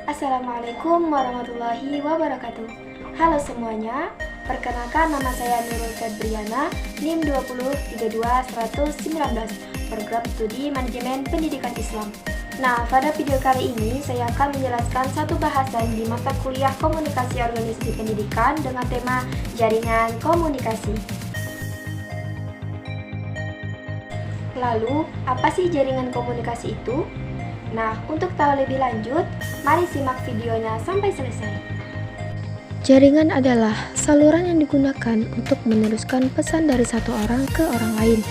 Assalamualaikum warahmatullahi wabarakatuh. Halo semuanya, perkenalkan nama saya Nurul Febriana, NIM 2032119, Program Studi Manajemen Pendidikan Islam. Nah, pada video kali ini saya akan menjelaskan satu bahasan di mata kuliah Komunikasi Organisasi Pendidikan dengan tema Jaringan Komunikasi. Lalu, apa sih jaringan komunikasi itu? Nah, untuk tahu lebih lanjut, mari simak videonya sampai selesai. Jaringan adalah saluran yang digunakan untuk meneruskan pesan dari satu orang ke orang lain.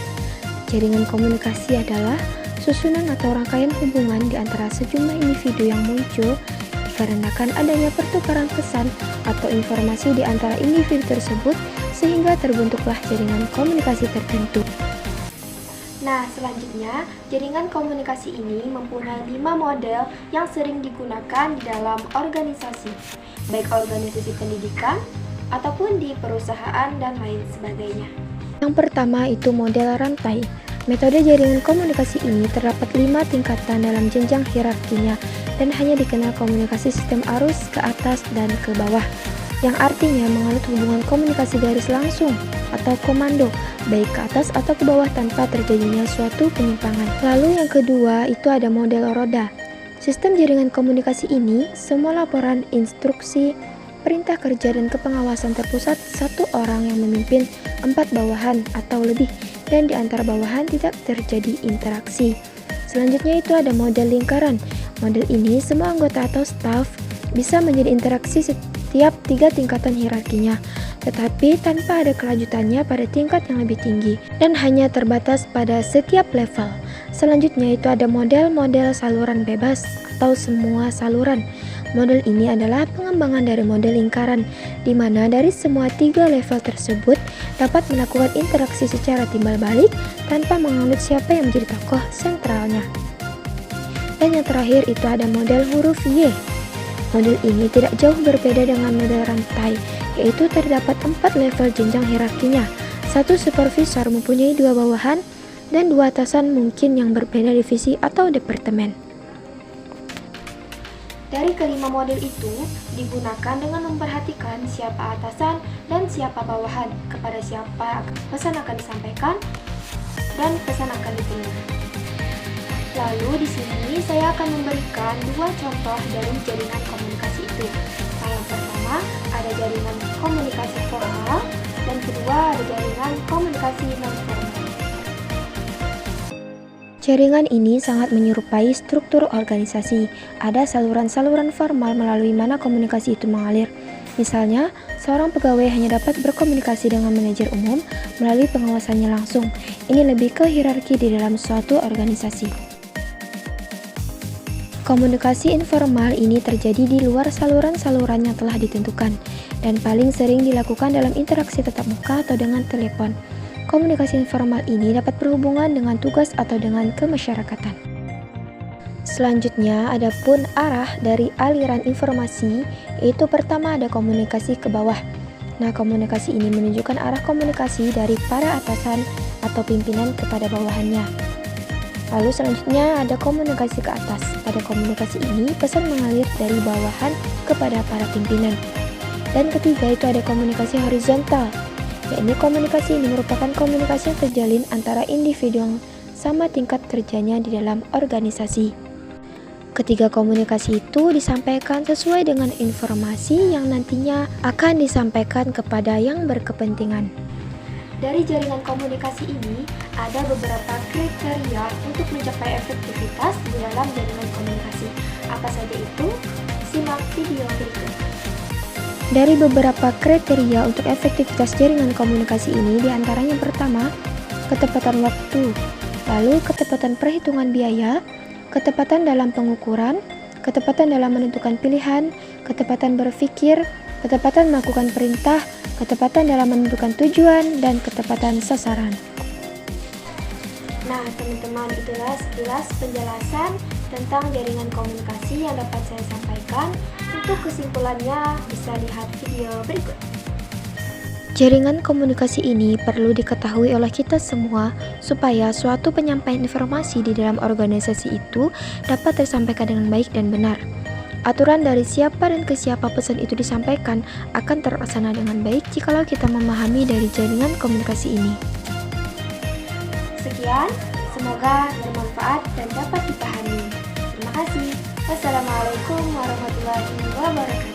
Jaringan komunikasi adalah susunan atau rangkaian hubungan di antara sejumlah individu yang muncul dikarenakan adanya pertukaran pesan atau informasi di antara individu tersebut sehingga terbentuklah jaringan komunikasi tertentu. Nah, selanjutnya, jaringan komunikasi ini mempunyai 5 model yang sering digunakan di dalam organisasi, baik organisasi pendidikan ataupun di perusahaan dan lain sebagainya. Yang pertama itu model rantai. Metode jaringan komunikasi ini terdapat 5 tingkatan dalam jenjang hierarkinya dan hanya dikenal komunikasi sistem arus ke atas dan ke bawah, yang artinya menganut hubungan komunikasi garis langsung atau komando, baik ke atas atau ke bawah tanpa terjadinya suatu penyimpangan. Lalu yang kedua itu ada model roda. Sistem jaringan komunikasi ini, semua laporan, instruksi, perintah kerja dan kepengawasan terpusat satu orang yang memimpin 4 bawahan atau lebih, dan di antara bawahan tidak terjadi interaksi. Selanjutnya itu ada model lingkaran. Model ini semua anggota atau staf bisa menjadi interaksi setiap 3 tingkatan hierarkinya, tetapi tanpa ada kelanjutannya pada tingkat yang lebih tinggi dan hanya terbatas pada setiap level. Selanjutnya itu ada model saluran bebas atau semua saluran. Model ini adalah pengembangan dari model lingkaran, di mana dari semua 3 level tersebut dapat melakukan interaksi secara timbal balik tanpa menganut siapa yang menjadi tokoh sentralnya. Dan yang terakhir itu ada model huruf Y. Model ini tidak jauh berbeda dengan model rantai, yaitu terdapat 4 level jenjang hierarkinya. Satu supervisor mempunyai 2 bawahan dan 2 atasan mungkin yang berbeda divisi atau departemen. Dari kelima model itu digunakan dengan memperhatikan siapa atasan dan siapa bawahan, kepada siapa pesan akan disampaikan dan pesan akan diterima. Lalu di sini saya akan memberikan 2 contoh dari jaringan komunikasi itu. Nah, yang pertama ada jaringan komunikasi formal dan kedua ada jaringan komunikasi non formal. Jaringan ini sangat menyerupai struktur organisasi. Ada saluran-saluran formal melalui mana komunikasi itu mengalir. Misalnya, seorang pegawai hanya dapat berkomunikasi dengan manajer umum melalui pengawasannya langsung. Ini lebih ke hierarki di dalam suatu organisasi. Komunikasi informal ini terjadi di luar saluran-saluran yang telah ditentukan dan paling sering dilakukan dalam interaksi tatap muka atau dengan telepon. Komunikasi informal ini dapat berhubungan dengan tugas atau dengan kemasyarakatan. Selanjutnya, ada pun arah dari aliran informasi, yaitu pertama ada komunikasi ke bawah. Nah, komunikasi ini menunjukkan arah komunikasi dari para atasan atau pimpinan kepada bawahannya. Lalu selanjutnya ada komunikasi ke atas. Pada komunikasi ini, pesan mengalir dari bawahan kepada para pimpinan. Dan ketiga itu ada komunikasi horizontal. Yakni komunikasi ini merupakan komunikasi yang terjalin antara individu yang sama tingkat kerjanya di dalam organisasi. Ketiga komunikasi itu disampaikan sesuai dengan informasi yang nantinya akan disampaikan kepada yang berkepentingan. Dari jaringan komunikasi ini, ada beberapa kriteria untuk mencapai efektivitas di dalam jaringan komunikasi. Apa saja itu? Simak video berikut. Dari beberapa kriteria untuk efektivitas jaringan komunikasi ini, diantaranya pertama, ketepatan waktu, lalu ketepatan perhitungan biaya, ketepatan dalam pengukuran, ketepatan dalam menentukan pilihan, ketepatan berpikir, ketepatan melakukan perintah, ketepatan dalam menentukan tujuan, dan ketepatan sasaran. Nah, teman-teman, itulah sekilas penjelasan tentang jaringan komunikasi yang dapat saya sampaikan. Untuk kesimpulannya, bisa lihat video berikut. Jaringan komunikasi ini perlu diketahui oleh kita semua supaya suatu penyampaian informasi di dalam organisasi itu dapat tersampaikan dengan baik dan benar. Aturan dari siapa dan ke siapa pesan itu disampaikan akan terlaksana dengan baik jikalau kita memahami dari jaringan komunikasi ini. Sekian, semoga bermanfaat dan dapat dipahami. Terima kasih. Wassalamualaikum warahmatullahi wabarakatuh.